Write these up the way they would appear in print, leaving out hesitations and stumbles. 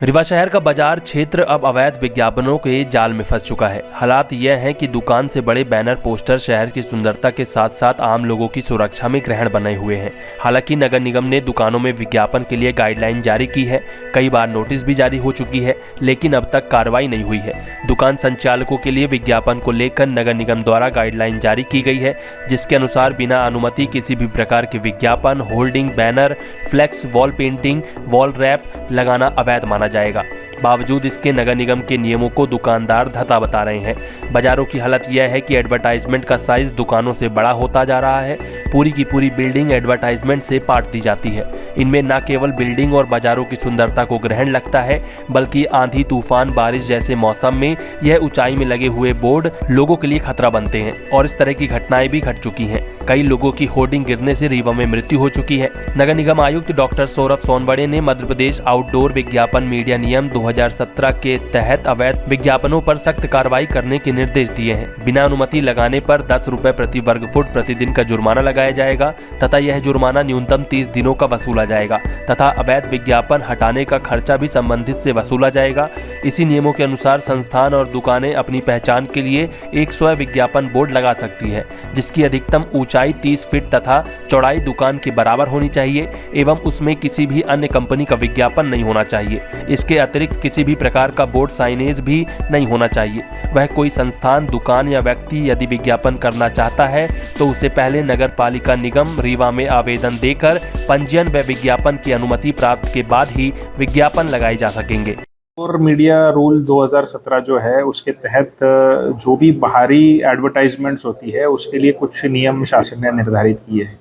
रीवा शहर का बाजार क्षेत्र अब अवैध विज्ञापनों के जाल में फंस चुका है। हालात यह है कि दुकान से बड़े बैनर पोस्टर शहर की सुंदरता के साथ साथ आम लोगों की सुरक्षा में ग्रहण बने हुए हैं। हालांकि नगर निगम ने दुकानों में विज्ञापन के लिए गाइडलाइन जारी की है, कई बार नोटिस भी जारी हो चुकी है, लेकिन अब तक कार्रवाई नहीं हुई है। दुकान संचालकों के लिए विज्ञापन को लेकर नगर निगम द्वारा गाइडलाइन जारी की गई है, जिसके अनुसार बिना अनुमति किसी भी प्रकार के विज्ञापन, hoarding, banner, flex, wall painting, wall wrap लगाना अवैध माना जाएगा। बावजूद इसके नगर निगम के नियमों को दुकानदार धता बता रहे हैं। बाजारों की हालत यह है कि एडवर्टाइजमेंट का साइज दुकानों से बड़ा होता जा रहा है। पूरी की पूरी बिल्डिंग एडवर्टाइजमेंट से पाट दी जाती है। इनमें न केवल बिल्डिंग और बाजारों की सुंदरता को ग्रहण लगता है, बल्कि आंधी, तूफान, बारिश जैसे मौसम में यह ऊंचाई में लगे हुए बोर्ड लोगों के लिए खतरा बनते हैं और इस तरह की घटनाएं भी घट चुकी हैं। कई लोगों की होर्डिंग गिरने से रीवा में मृत्यु हो चुकी है। नगर निगम आयुक्त डॉक्टर सौरभ सोनवड़े ने मध्य प्रदेश आउटडोर विज्ञापन मीडिया नियम 2017 के तहत अवैध विज्ञापनों पर सख्त कार्रवाई करने के निर्देश दिए हैं। बिना अनुमति लगाने पर 10 रुपए प्रति वर्ग फुट प्रतिदिन का जुर्माना लगाया जाएगा तथा यह जुर्माना न्यूनतम 30 दिनों का वसूला जाएगा तथा अवैध विज्ञापन हटाने का खर्चा भी संबंधित से वसूला जाएगा। इसी नियमों के अनुसार संस्थान और दुकानें अपनी पहचान के लिए एक स्वयं विज्ञापन बोर्ड लगा सकती है, जिसकी अधिकतम ऊंचाई 30 फीट तथा चौड़ाई दुकान के बराबर होनी चाहिए एवं उसमें किसी भी अन्य कंपनी का विज्ञापन नहीं होना चाहिए। इसके अतिरिक्त किसी भी प्रकार का बोर्ड साइनेज भी नहीं होना चाहिए। वह कोई संस्थान, दुकान या व्यक्ति यदि विज्ञापन करना चाहता है तो उसे पहले नगर पालिका निगम रीवा में आवेदन देकर पंजीयन व विज्ञापन की अनुमति प्राप्त के बाद ही विज्ञापन लगाए जा सकेंगे। और मीडिया रूल 2017 जो है उसके तहत जो भी बाहरी एडवर्टाइजमेंट्स होती है उसके लिए कुछ नियम शासन ने निर्धारित किए हैं।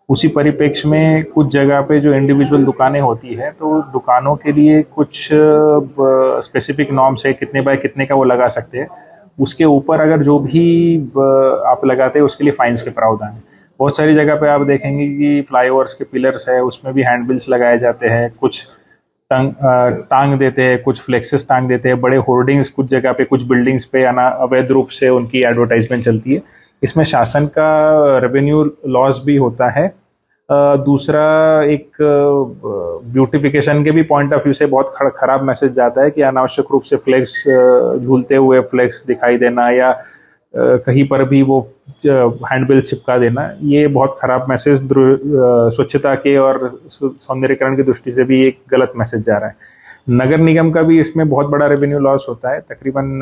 उसी परिप्रेक्ष्य में कुछ जगह पे जो इंडिविजुअल दुकानें होती है तो दुकानों के लिए कुछ स्पेसिफिक नॉर्म्स है, कितने बाय कितने का वो लगा सकते हैं। उसके ऊपर अगर जो भी आप लगाते हैं उसके लिए फाइन्स के प्रावधान है। बहुत सारी जगह पे आप देखेंगे कि फ्लाईओवर्स के पिलर्स है, उसमें भी हैंडबिल्स लगाए जाते हैं, कुछ टांग देते हैं, कुछ फ्लेक्सेस टांग देते हैं, बड़े होर्डिंग्स कुछ जगह पे, कुछ बिल्डिंग्स पे अवैध रूप से उनकी एडवर्टाइजमेंट चलती है। इसमें शासन का रेवेन्यू लॉस भी होता है। दूसरा, एक ब्यूटिफिकेशन के भी पॉइंट ऑफ व्यू से बहुत खराब मैसेज जाता है कि अनावश्यक रूप से फ्लेक्स, झूलते हुए फ्लेक्स दिखाई देना या कहीं पर भी वो हैंडबिल चिपका देना, ये बहुत खराब मैसेज स्वच्छता के और सौंदर्यीकरण की दृष्टि से भी एक गलत मैसेज जा रहा है। नगर निगम का भी इसमें बहुत बड़ा रेवेन्यू लॉस होता है। तकरीबन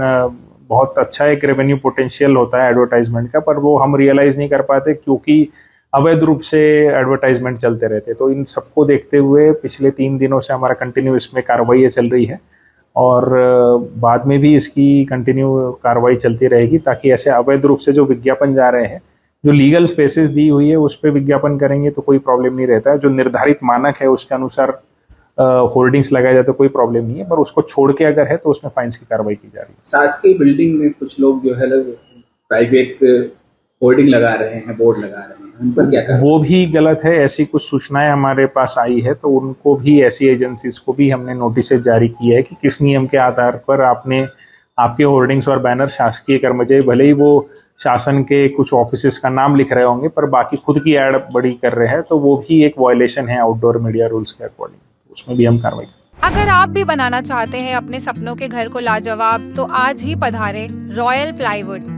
बहुत अच्छा एक रेवेन्यू पोटेंशियल होता है एडवर्टाइजमेंट का, पर वो हम रियलाइज नहीं कर पाते क्योंकि अवैध रूप से एडवर्टाइजमेंट चलते रहते। तो इन सबको देखते हुए पिछले 3 दिनों से हमारा कंटिन्यू इसमें कार्रवाई चल रही है और बाद में भी इसकी कंटिन्यू कार्रवाई चलती रहेगी, ताकि ऐसे अवैध रूप से जो विज्ञापन जा रहे हैं, जो लीगल स्पेसेस दी हुई है उस पर विज्ञापन करेंगे तो कोई प्रॉब्लम नहीं रहता है। जो निर्धारित मानक है उसके अनुसार होर्डिंग्स लगाए जाते कोई प्रॉब्लम नहीं है, पर उसको छोड़ के अगर है तो उसमें फाइन्स की कार्रवाई की जा रही है। शासकीय बिल्डिंग में कुछ लोग जो है प्राइवेट होर्डिंग लगा रहे हैं, बोर्ड लगा रहे हैं, उन पर क्या करें? वो भी गलत है। ऐसी कुछ सूचनाएं हमारे पास आई है तो उनको भी, ऐसी एजेंसीज को भी हमने नोटिस जारी किया है कि किस नियम के आधार पर आपके होर्डिंग्स और बैनर शासकीय कर्मचारी, भले ही वो शासन के कुछ ऑफिसेस का नाम लिख रहे होंगे पर बाकी खुद की एड बड़ी कर रहे हैं, तो वो भी एक वायलेशन है आउटडोर मीडिया रूल्स के अकॉर्डिंग। उसमें भी हम कार्रवाई। अगर आप भी बनाना चाहते हैं अपने सपनों के घर को लाजवाब, तो आज ही पधारे रॉयल प्लाईवुड।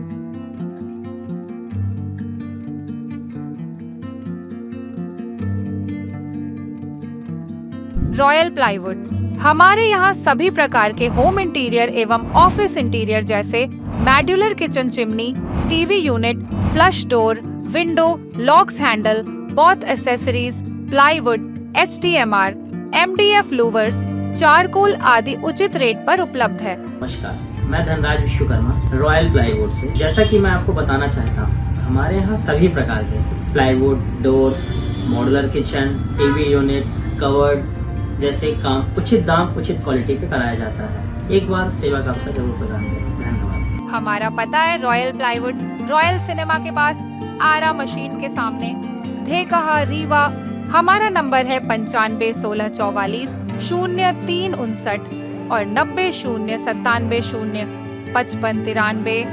रॉयल प्लाईवुड, हमारे यहाँ सभी प्रकार के होम इंटीरियर एवं ऑफिस इंटीरियर जैसे modular kitchen chimney, TV unit, flush door, window, locks handle, both accessories, plywood, HDMR, MDF louvres, charcoal आदि उचित रेट पर उपलब्ध है। नमस्कार, मैं धनराज विश्वकर्मा रॉयल प्लाईवुड से। जैसा कि मैं आपको बताना चाहता हूँ, हमारे यहाँ सभी प्रकार के plywood, doors, modular kitchen, TV units, covered जैसे काम उचित दाम, उचित क्वालिटी पे कराया जाता है। एक बार सेवा का अवसर जरूर प्रदान करें। धन्यवाद। हमारा पता है रॉयल प्लाईवुड, रॉयल सिनेमा के पास, आरा मशीन के सामने, धेकहा, रीवा। हमारा नंबर है 95 16 44 0359 और 90 0 97 0 55 93।